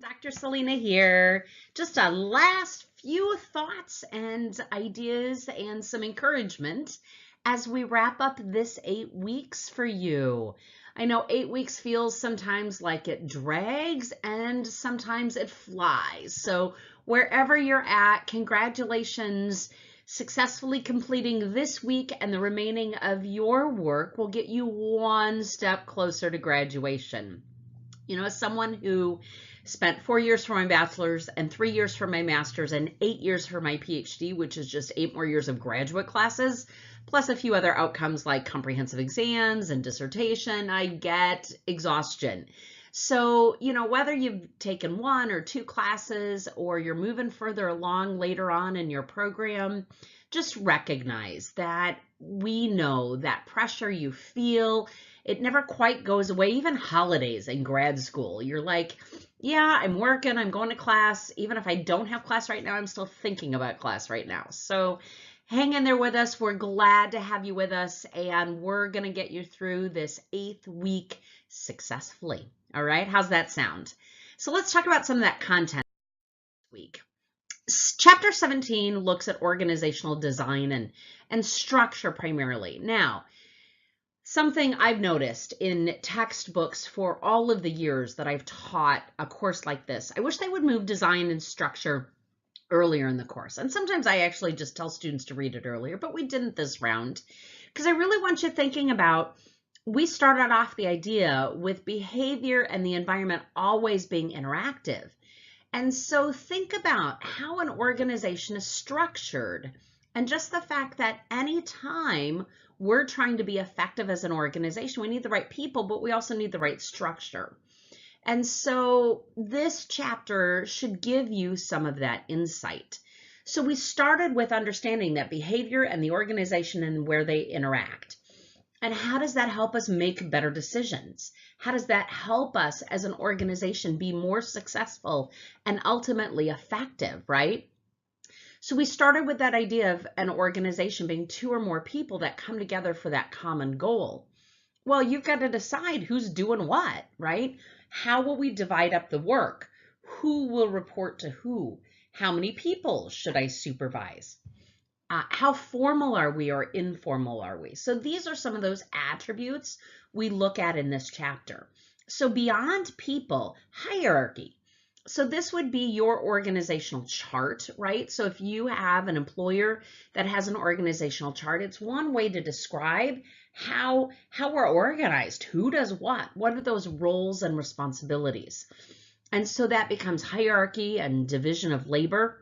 Dr. Selena here. Just a last few thoughts and ideas and some encouragement as we wrap up this 8 weeks for you. I know 8 weeks feels sometimes like it drags and sometimes it flies. So wherever you're at, congratulations. Successfully completing this week and the remaining of your work will get you one step closer to graduation. You know, as someone who spent 4 years for my bachelor's and 3 years for my master's and 8 years for my PhD, which is just 8 more years of graduate classes, plus a few other outcomes like comprehensive exams and dissertation, I get exhaustion. So, you know, whether you've taken 1 or 2 classes or you're moving further along later on in your program, just recognize that we know that pressure you feel, it never quite goes away. Even holidays in grad school, you're like, yeah, I'm working, I'm going to class. Even if I don't have class right now, I'm still thinking about class right now. So hang in there with us. We're glad to have you with us, and we're going to get you through this 8th week successfully. All right, how's that sound? So let's talk about some of that content this week. Chapter 17 looks at organizational design and structure primarily. Now, something I've noticed in textbooks for all of the years that I've taught a course like this, I wish they would move design and structure earlier in the course. And sometimes I actually just tell students to read it earlier, but we didn't this round because I really want you thinking about, we started off the idea with behavior and the environment always being interactive. And so think about how an organization is structured and just the fact that anytime we're trying to be effective as an organization, we need the right people, but we also need the right structure. And so this chapter should give you some of that insight. So we started with understanding that behavior and the organization and where they interact. And how does that help us make better decisions? How does that help us as an organization be more successful and ultimately effective, right? So we started with that idea of an organization being 2 or more people that come together for that common goal. Well, you've got to decide who's doing what, right? How will we divide up the work? Who will report to who? How many people should I supervise? How formal are we or informal are we? So these are some of those attributes we look at in this chapter. So beyond people, hierarchy. So this would be your organizational chart, right? So if you have an employer that has an organizational chart, it's one way to describe how we're organized, who does what are those roles and responsibilities. And so that becomes hierarchy and division of labor.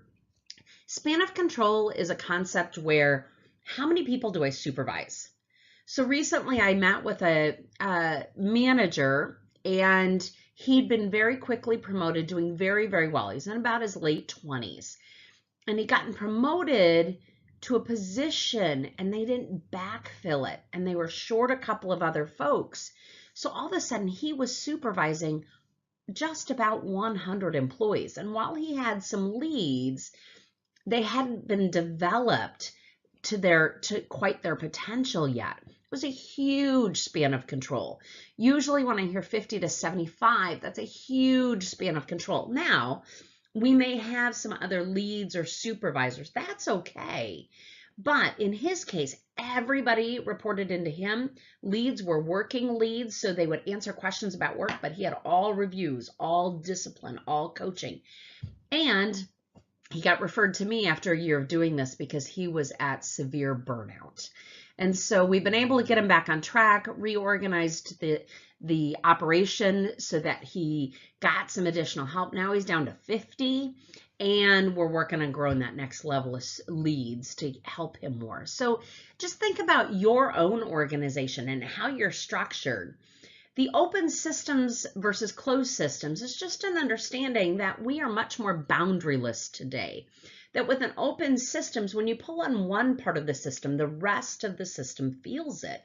Span of control is a concept where, how many people do I supervise? So recently I met with a manager, and he'd been very quickly promoted, doing very, very well. He's in about his late 20s. And he'd gotten promoted to a position and they didn't backfill it. And they were short a couple of other folks. So all of a sudden he was supervising just about 100 employees. And while he had some leads, they hadn't been developed to quite their potential yet. It was a huge span of control. Usually when I hear 50 to 75, that's a huge span of control. Now, we may have some other leads or supervisors. That's okay. But in his case, everybody reported into him. Leads were working leads, so they would answer questions about work, but he had all reviews, all discipline, all coaching. And he got referred to me after a year of doing this because he was at severe burnout. And so we've been able to get him back on track, reorganized the operation so that he got some additional help. Now he's down to 50, and we're working on growing that next level of leads to help him more. So just think about your own organization and how you're structured. The open systems versus closed systems is just an understanding that we are much more boundaryless today. That with an open systems, when you pull on one part of the system, the rest of the system feels it.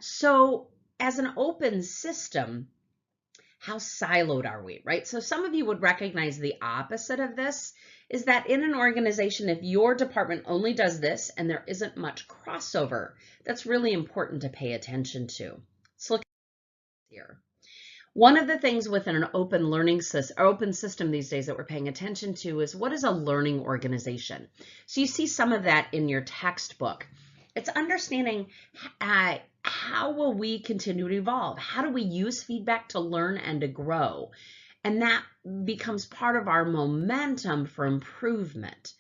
So as an open system, how siloed are we, right? So some of you would recognize the opposite of this is that in an organization, if your department only does this and there isn't much crossover, that's really important to pay attention to. Let's look here. One of the things within an open learning system, or open system these days that we're paying attention to is what is a learning organization? So you see some of that in your textbook. It's understanding how will we continue to evolve? How do we use feedback to learn and to grow? And that becomes part of our momentum for improvement.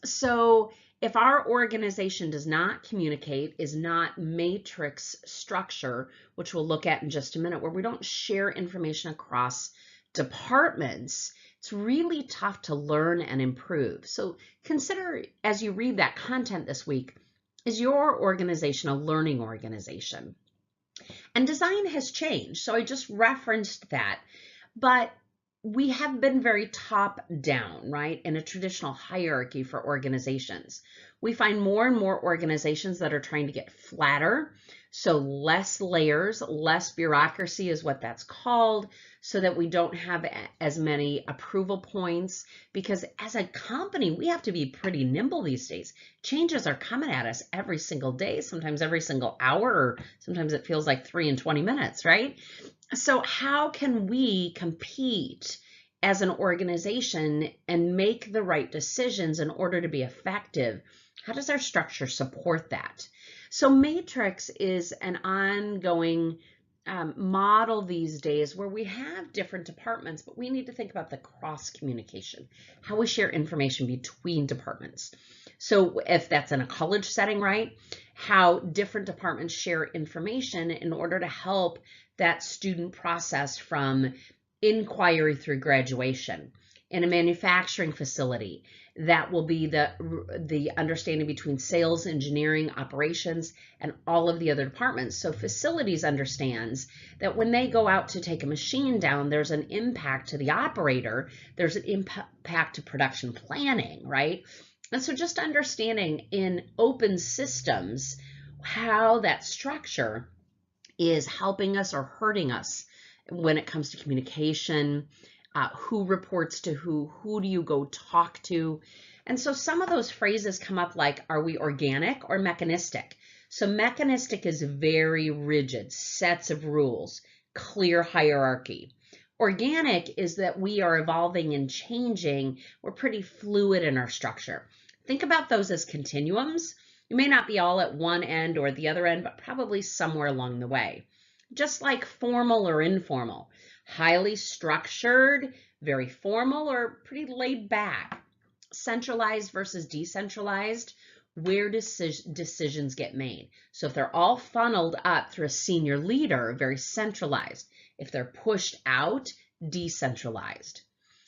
So if our organization does not communicate, is not matrix structure, which we'll look at in just a minute, where we don't share information across departments, it's really tough to learn and improve. So consider, as you read that content this week, is your organization a learning organization? And design has changed. So I just referenced that, but we have been very top down, right? In a traditional hierarchy for organizations. We find more and more organizations that are trying to get flatter. So less layers, less bureaucracy is what that's called, so that we don't have as many approval points, because as a company, we have to be pretty nimble these days. Changes are coming at us every single day, sometimes every single hour, or sometimes it feels like 3 and 20 minutes, right? So how can we compete as an organization and make the right decisions in order to be effective? How does our structure support that? So matrix is an ongoing model these days where we have different departments, but we need to think about the cross communication, how we share information between departments. So if that's in a college setting, right, how different departments share information in order to help that student process from inquiry through graduation. In a manufacturing facility, that will be the understanding between sales, engineering, operations, and all of the other departments. So facilities understands that when they go out to take a machine down, there's an impact to the operator, there's an impact to production planning, right? And so just understanding in open systems how that structure is helping us or hurting us when it comes to communication, who reports to who do you go talk to? And so some of those phrases come up like, are we organic or mechanistic? So mechanistic is very rigid, sets of rules, clear hierarchy. Organic is that we are evolving and changing. We're pretty fluid in our structure. Think about those as continuums. You may not be all at one end or the other end, but probably somewhere along the way. Just like formal or informal, highly structured, very formal, or pretty laid back. Centralized versus decentralized, where decisions get made. So if they're all funneled up through a senior leader, very centralized. If they're pushed out, decentralized.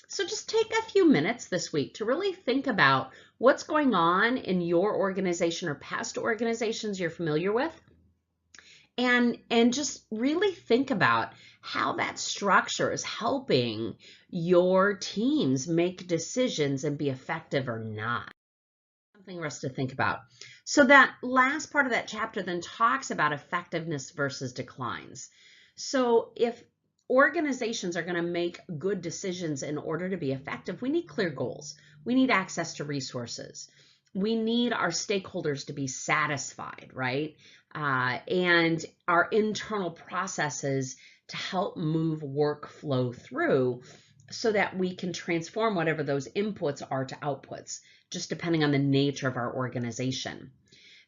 So just take a few minutes this week to really think about what's going on in your organization or past organizations you're familiar with. And just really think about how that structure is helping your teams make decisions and be effective or not. Something for us to think about. So that last part of that chapter then talks about effectiveness versus declines. So if organizations are going to make good decisions in order to be effective, we need clear goals. We need access to resources. We need our stakeholders to be satisfied, right? And our internal processes to help move workflow through so that we can transform whatever those inputs are to outputs, just depending on the nature of our organization.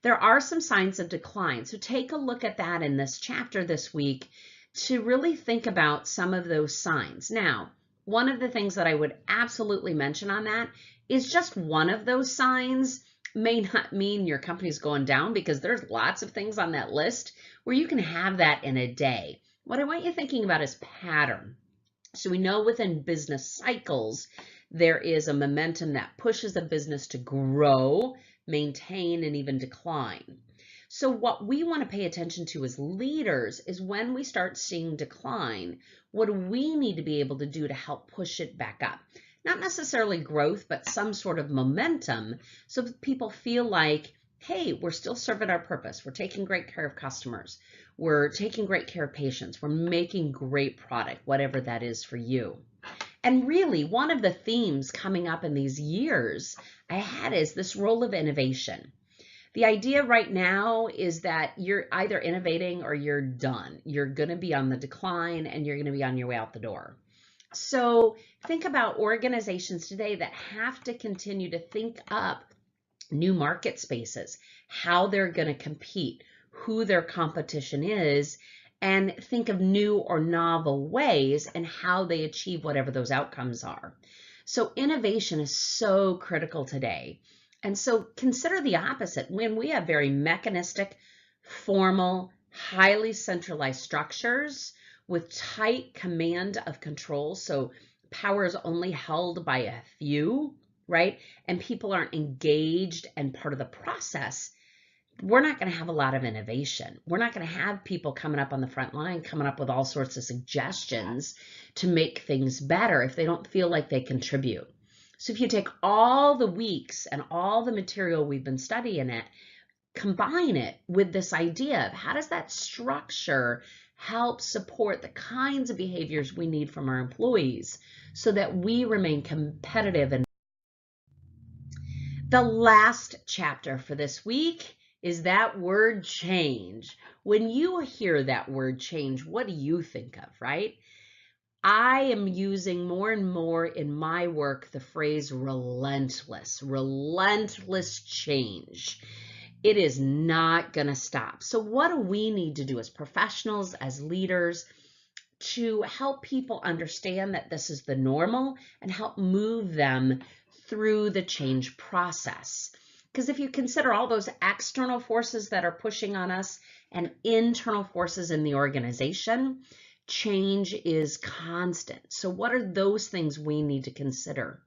There are some signs of decline. So take a look at that in this chapter this week to really think about some of those signs. Now, one of the things that I would absolutely mention on that is just one of those signs may not mean your company's going down, because there's lots of things on that list where you can have that in a day. What I want you thinking about is pattern. So we know within business cycles, there is a momentum that pushes a business to grow, maintain, and even decline. So what we want to pay attention to as leaders is when we start seeing decline, what do we need to be able to do to help push it back up? Not necessarily growth, but some sort of momentum, so that people feel like, hey, we're still serving our purpose. We're taking great care of customers. We're taking great care of patients. We're making great product, whatever that is for you. And really, one of the themes coming up in these years ahead is this role of innovation. The idea right now is that you're either innovating or you're done. You're going to be on the decline and you're going to be on your way out the door. So think about organizations today that have to continue to think up new market spaces, how they're going to compete, who their competition is, and think of new or novel ways and how they achieve whatever those outcomes are. So innovation is so critical today. And so consider the opposite. When we have very mechanistic, formal, highly centralized structures with tight command of control, so power is only held by a few, right? And people aren't engaged and part of the process, we're not going to have a lot of innovation. We're not going to have people coming up on the front line, coming up with all sorts of suggestions to make things better if they don't feel like they contribute. So if you take all the weeks and all the material we've been studying it, combine it with this idea of how does that structure help support the kinds of behaviors we need from our employees so that we remain competitive. And the last chapter for this week is that word change. When you hear that word change, what do you think of, right? I am using more and more in my work the phrase relentless change. It is not going to stop. So what do we need to do as professionals, as leaders, to help people understand that this is the normal and help move them through the change process? Because if you consider all those external forces that are pushing on us and internal forces in the organization, change is constant. So what are those things we need to consider?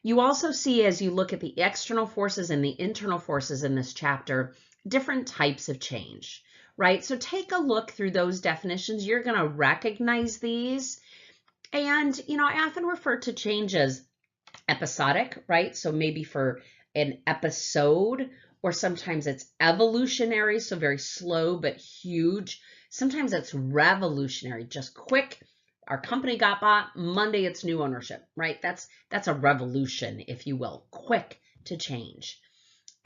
You also see, as you look at the external forces and the internal forces in this chapter, different types of change, right? So take a look through those definitions. You're going to recognize these. And, I often refer to change as episodic, right? So maybe for an episode, or sometimes it's evolutionary, so very slow but huge. Sometimes it's revolutionary, just quick. Our company got bought, Monday it's new ownership, right? That's a revolution, if you will, quick to change.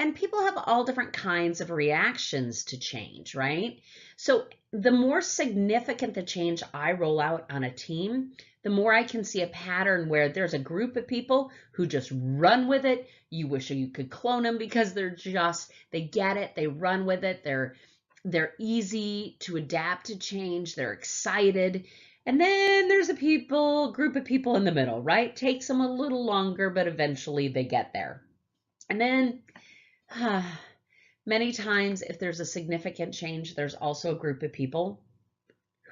And people have all different kinds of reactions to change, right? So the more significant the change I roll out on a team, the more I can see a pattern where there's a group of people who just run with it. You wish you could clone them because they get it, they run with it, they're easy to adapt to change, they're excited. And then there's a group of people in the middle, right? Takes them a little longer, but eventually they get there. And then many times, if there's a significant change, there's also a group of people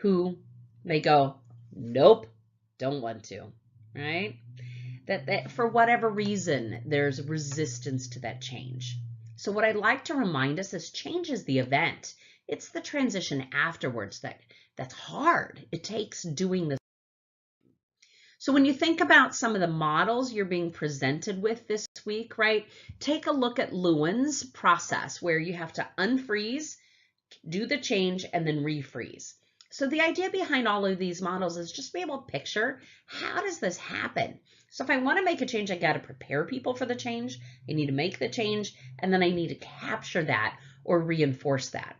who may go, nope, don't want to, right? That for whatever reason, there's resistance to that change. So what I'd like to remind us is change is the event. It's the transition afterwards that's hard. It takes doing this. So when you think about some of the models you're being presented with this week, right, take a look at Lewin's process where you have to unfreeze, do the change, and then refreeze. So the idea behind all of these models is just be able to picture, how does this happen? So if I want to make a change, I got to prepare people for the change. I need to make the change, and then I need to capture that or reinforce that.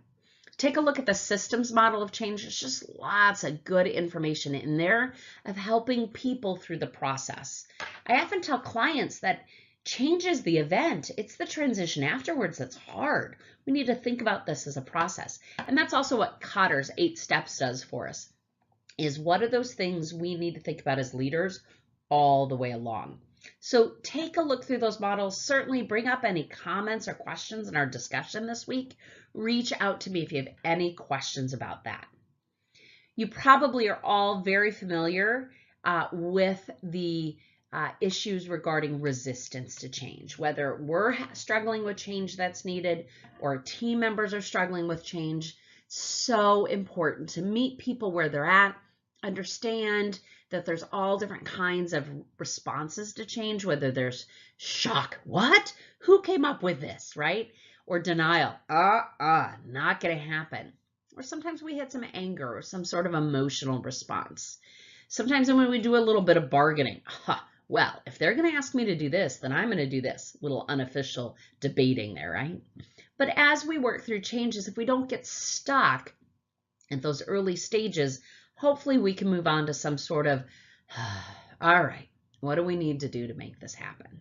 Take a look at the systems model of change. There's just lots of good information in there of helping people through the process. I often tell clients that change is the event. It's the transition afterwards that's hard. We need to think about this as a process. And that's also what Kotter's 8 steps does for us, is what are those things we need to think about as leaders all the way along. So take a look through those models. Certainly bring up any comments or questions in our discussion this week. Reach out to me if you have any questions about that. You probably are all very familiar with the issues regarding resistance to change, whether we're struggling with change that's needed or team members are struggling with change. So important to meet people where they're at, understand that there's all different kinds of responses to change, whether there's shock, what? Who came up with this, right? Or denial, not gonna happen. Or sometimes we had some anger or some sort of emotional response. Sometimes when we do a little bit of bargaining, well, if they're gonna ask me to do this, then I'm gonna do this. Little unofficial debating there, right? But as we work through changes, if we don't get stuck at those early stages, hopefully we can move on to some sort of, all right, what do we need to do to make this happen?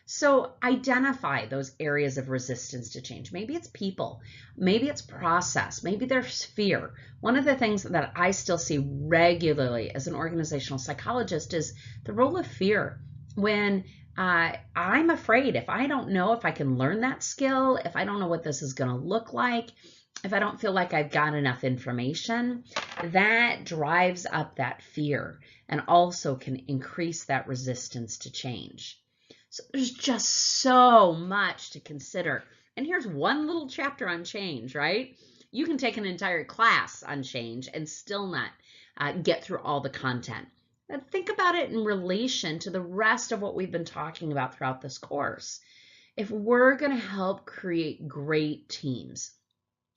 So identify those areas of resistance to change. Maybe it's people, maybe it's process, maybe there's fear. One of the things that I still see regularly as an organizational psychologist is the role of fear. When I'm afraid, if I don't know if I can learn that skill, if I don't know what this is going to look like, if I don't feel like I've got enough information, that drives up that fear and also can increase that resistance to change. So there's just so much to consider. And here's one little chapter on change, right? You can take an entire class on change and still not get through all the content. But think about it in relation to the rest of what we've been talking about throughout this course. If we're going to help create great teams,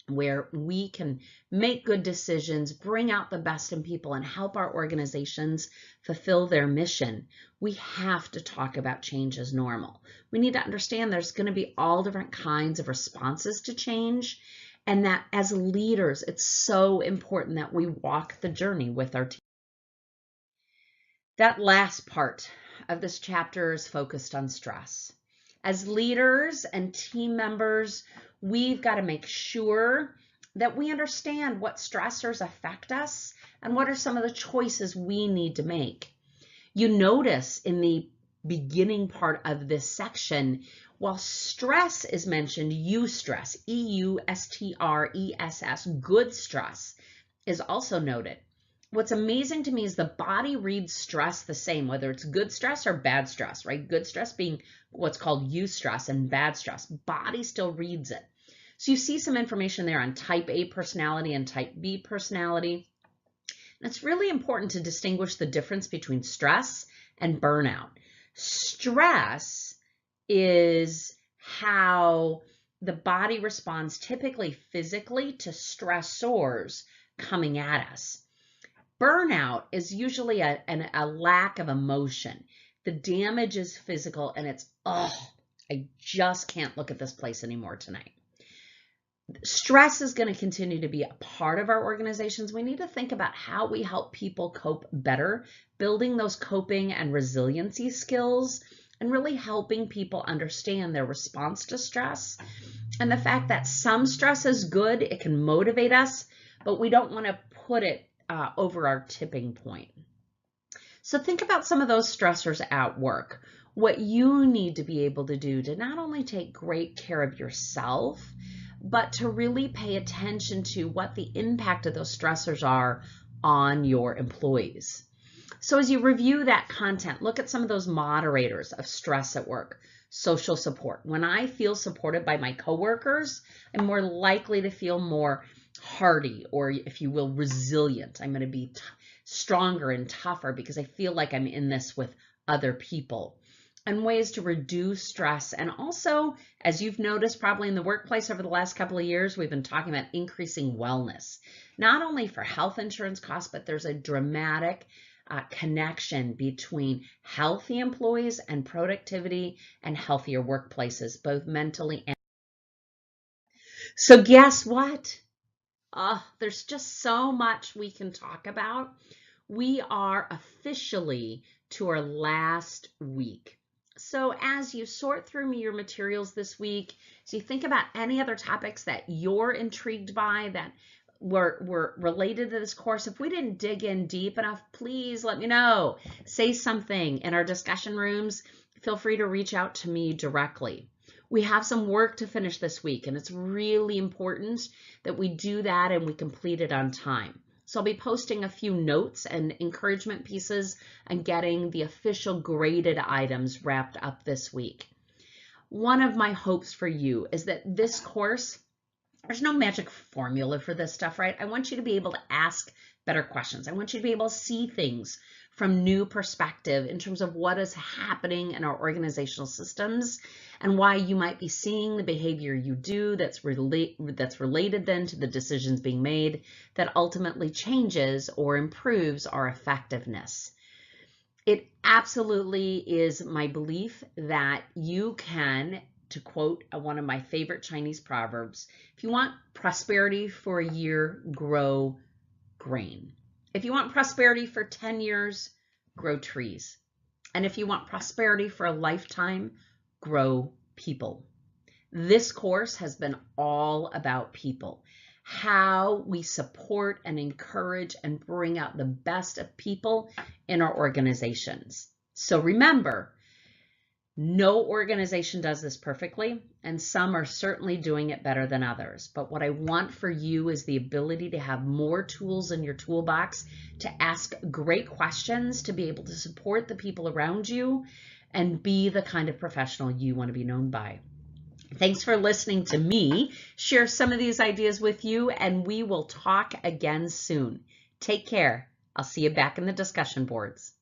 where we can make good decisions, bring out the best in people, and help our organizations fulfill their mission, we have to talk about change as normal. We need to understand there's going to be all different kinds of responses to change, and that as leaders, it's so important that we walk the journey with our team. That last part of this chapter is focused on stress. As leaders and team members, we've got to make sure that we understand what stressors affect us and what are some of the choices we need to make. You notice in the beginning part of this section, while stress is mentioned, eustress, E-U-S-T-R-E-S-S, good stress, is also noted. What's amazing to me is the body reads stress the same, whether it's good stress or bad stress, right? Good stress being what's called eustress and bad stress. Body still reads it. So you see some information there on type A personality and type B personality. And it's really important to distinguish the difference between stress and burnout. Stress is how the body responds typically physically to stressors coming at us. Burnout is usually a lack of emotion. The damage is physical and it's, I just can't look at this place anymore tonight. Stress is going to continue to be a part of our organizations. We need to think about how we help people cope better, building those coping and resiliency skills, and really helping people understand their response to stress. And the fact that some stress is good, it can motivate us, but we don't want to put it over our tipping point. So think about some of those stressors at work, what you need to be able to do to not only take great care of yourself, but to really pay attention to what the impact of those stressors are on your employees. So as you review that content, look at some of those moderators of stress at work. Social support. When I feel supported by my coworkers, I'm more likely to feel more hardy, or if you will, resilient. I'm going to be stronger and tougher because I feel like I'm in this with other people. And ways to reduce stress. And also, as you've noticed probably in the workplace over the last couple of years, we've been talking about increasing wellness, not only for health insurance costs, but there's a dramatic connection between healthy employees and productivity and healthier workplaces, both mentally and. So guess what? There's just so much we can talk about. We are officially to our last week. So as you sort through your materials this week, so you think about any other topics that you're intrigued by that were related to this course. If we didn't dig in deep enough, please let me know. Say something in our discussion rooms. Feel free to reach out to me directly. We have some work to finish this week, and it's really important that we do that and we complete it on time. So I'll be posting a few notes and encouragement pieces and getting the official graded items wrapped up this week. One of my hopes for you is that this course, there's no magic formula for this stuff, right? I want you to be able to ask better questions. I want you to be able to see things from new perspective in terms of what is happening in our organizational systems and why you might be seeing the behavior you do that's related then to the decisions being made that ultimately changes or improves our effectiveness. It absolutely is my belief that you can to quote one of my favorite Chinese proverbs, if you want prosperity for a year, grow grain. If you want prosperity for 10 years, grow trees. And if you want prosperity for a lifetime, grow people. This course has been all about people, how we support and encourage and bring out the best of people in our organizations. So remember, no organization does this perfectly, and some are certainly doing it better than others. But what I want for you is the ability to have more tools in your toolbox to ask great questions, to be able to support the people around you, and be the kind of professional you want to be known by. Thanks for listening to me share some of these ideas with you, and we will talk again soon. Take care. I'll see you back in the discussion boards.